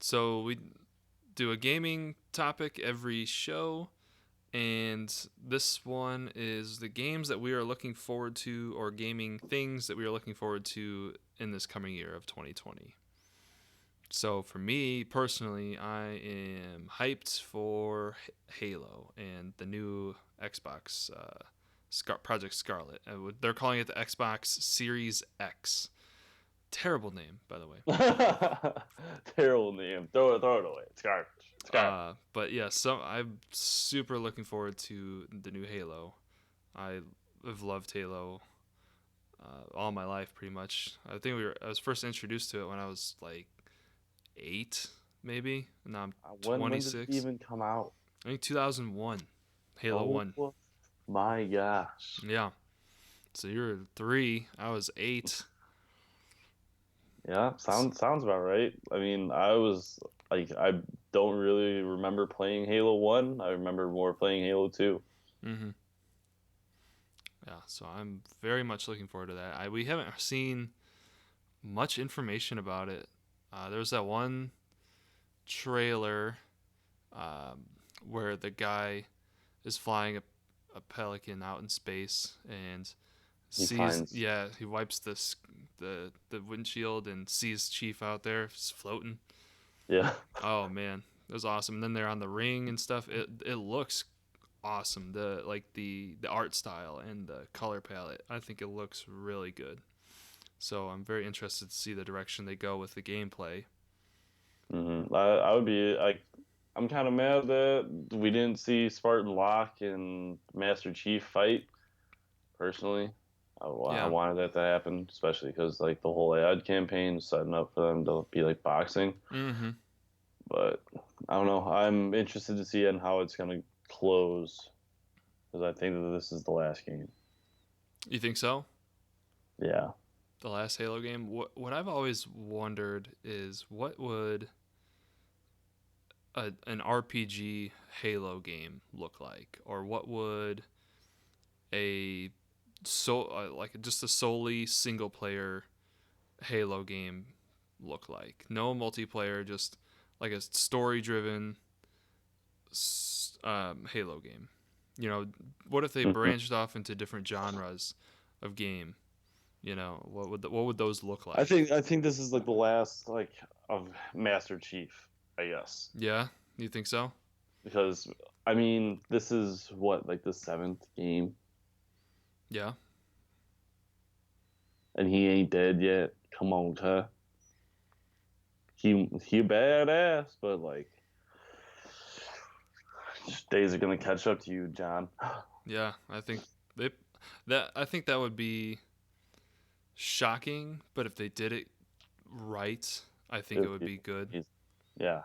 So we do a gaming topic every show, and this one is the games that we are looking forward to, or gaming things that we are looking forward to in this coming year of 2020. So for me personally, I am hyped for Halo and the new Xbox Project Scarlett. They're calling it the Xbox Series X. Terrible name, by the way. Terrible name. Throw it away. It's garbage. It's garbage. But yeah, so I'm super looking forward to the new Halo. I have loved Halo all my life, pretty much. I was first introduced to it when I was like 8, maybe. And now I'm When did it 26. even come out? I think 2001, Halo Oh 1. my gosh. Yeah. So you're 3. I was 8. Yeah, sounds about right. I mean, I don't really remember playing Halo 1. I remember more playing Halo 2. Mm-hmm. Yeah. So I'm very much looking forward to that. We haven't seen much information about it. There was that one trailer um, where the guy is flying a pelican out in space and He sees, finds yeah, he wipes the windshield and sees Chief out there just floating. yeah. Oh man, it was awesome. And then they're on the ring and stuff. It looks awesome. The art style and the color palette. I think it looks really good. So I'm very interested to see the direction they go with the gameplay. I would be like I'm kind of mad that we didn't see Spartan Locke and Master Chief fight. Personally, I Yeah. wanted that to happen, especially because like the whole ad campaign is setting up for them to be like boxing. Mm-hmm. But I don't know. I'm interested to see and how it's gonna close because I think that this is the last game. You think so? Yeah. The last Halo game. What I've always wondered is what would an RPG Halo game look like, or what would a like just a solely single player Halo game look like? No multiplayer, just like a story driven Halo game. You know, what if they Mhm. branched off into different genres of game? What would those look I like? think I think this is like the last like of Master Chief, I guess, Yeah, you think so? because I mean this is what like the seventh game, Yeah. and he ain't dead yet. Come on, huh? He badass, but like days are gonna catch up to you, John. Yeah, they I think that would be shocking, but if they did it right, I think it It'd would be, be good. yeah,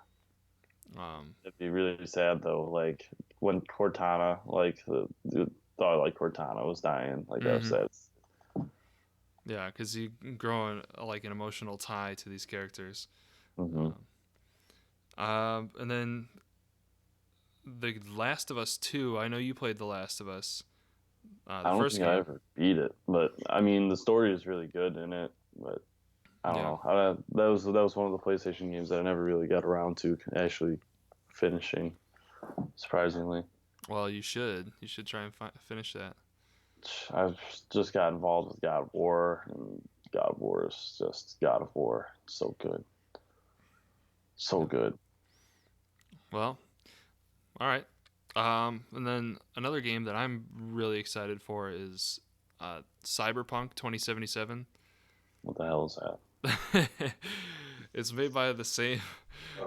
Um, it'd be really sad though. Like when Cortana, like the thought like Cortana was dying. Like that was hmm sad. Yeah, because you grow like an emotional tie to these characters. Hmm. Um, and then the Last of Us 2. I know you played The Last of Us, I the don't first think I game. ever beat it, but I mean the story is really good in it. But I don't Yeah. know. That was one of the PlayStation games that I never really got around to actually finishing. Surprisingly, Well, you should. You should try and finish that. I've just got involved with God of War, and God of War is just God of War. It's so good, so Yeah. good. Well, all right. And then another game that I'm really excited for is Cyberpunk 2077. What the hell is that? it's made by the same.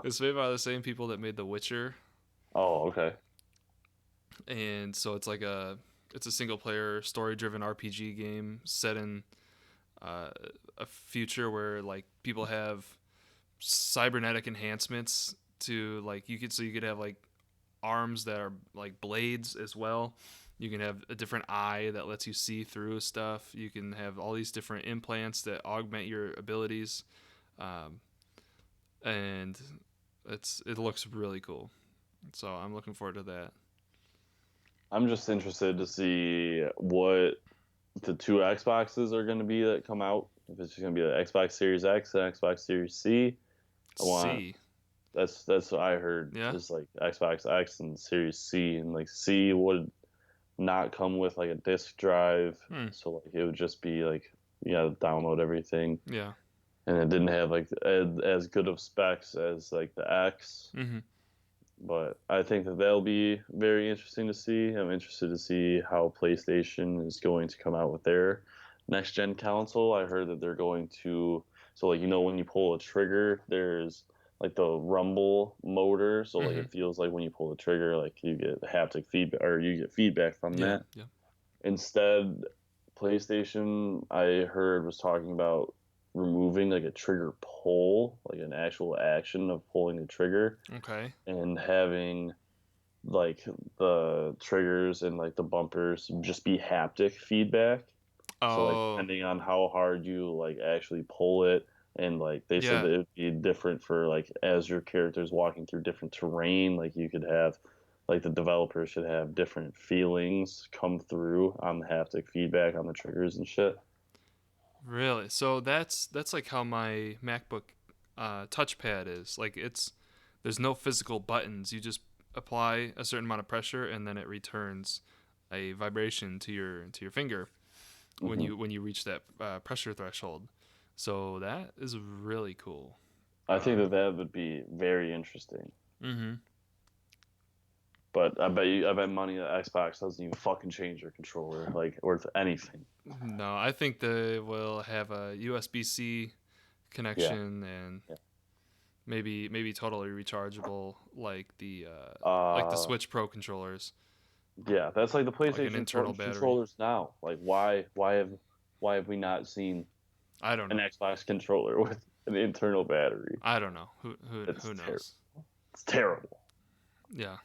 It's made by the same people that made The Witcher, Oh, okay. and so it's a single player story driven RPG game set in uh, a future where like people have cybernetic enhancements to like you could have like arms that are like blades as well. You can have a different eye that lets you see through stuff. You can have all these different implants that augment your abilities, um, and it looks really cool. So I'm looking forward to that. I'm just interested to see what the two Xboxes are going to be that come out. If it's just going to be the Xbox Series X and Xbox Series C. I want C. That's what I heard. Yeah. Is like Xbox X and Series C, and like C would not come with like a disc drive, Hmm. so like it would just be like you gotta download everything, Yeah. and it didn't have like as good of specs as like the X. Mm-hmm. But I think that that'll be very interesting to see. I'm interested to see how PlayStation is going to come out with their next gen console. I heard that they're going to, so like when you pull a trigger, there's like the rumble motor, so like Mm-hmm. it feels like when you pull the trigger, like you get haptic feedback or you get feedback from Yeah. that. Yeah. Instead, PlayStation, I heard, was talking about removing like a trigger pull, like an actual action of pulling the trigger, Okay. and having like the triggers and like the bumpers just be haptic feedback. So like Oh. depending on how hard you like actually pull it, and like they said Yeah. that it would be different for like as your character's walking through different terrain, like you could have like the developers should have different feelings come through on the haptic feedback on the triggers and shit. Really? So that's like how my MacBook touchpad is. Like there's no physical buttons. You just apply a certain amount of pressure and then it returns a vibration to your finger when Hmm. you reach that pressure threshold. So that is really cool. I think that that would be very interesting. Mm-hmm. But I bet money that Xbox doesn't even fucking change your controller like worth anything. No, I think they will have a USB-C Yeah. connection and Yeah. maybe totally rechargeable like the Uh, Switch Pro controllers, yeah, that's like the like an PlayStation internal battery. controllers now. Like why have we not seen I don't an know. Xbox controller with an internal battery? I don't know. Who It's terrible. knows? It's terrible. Yeah.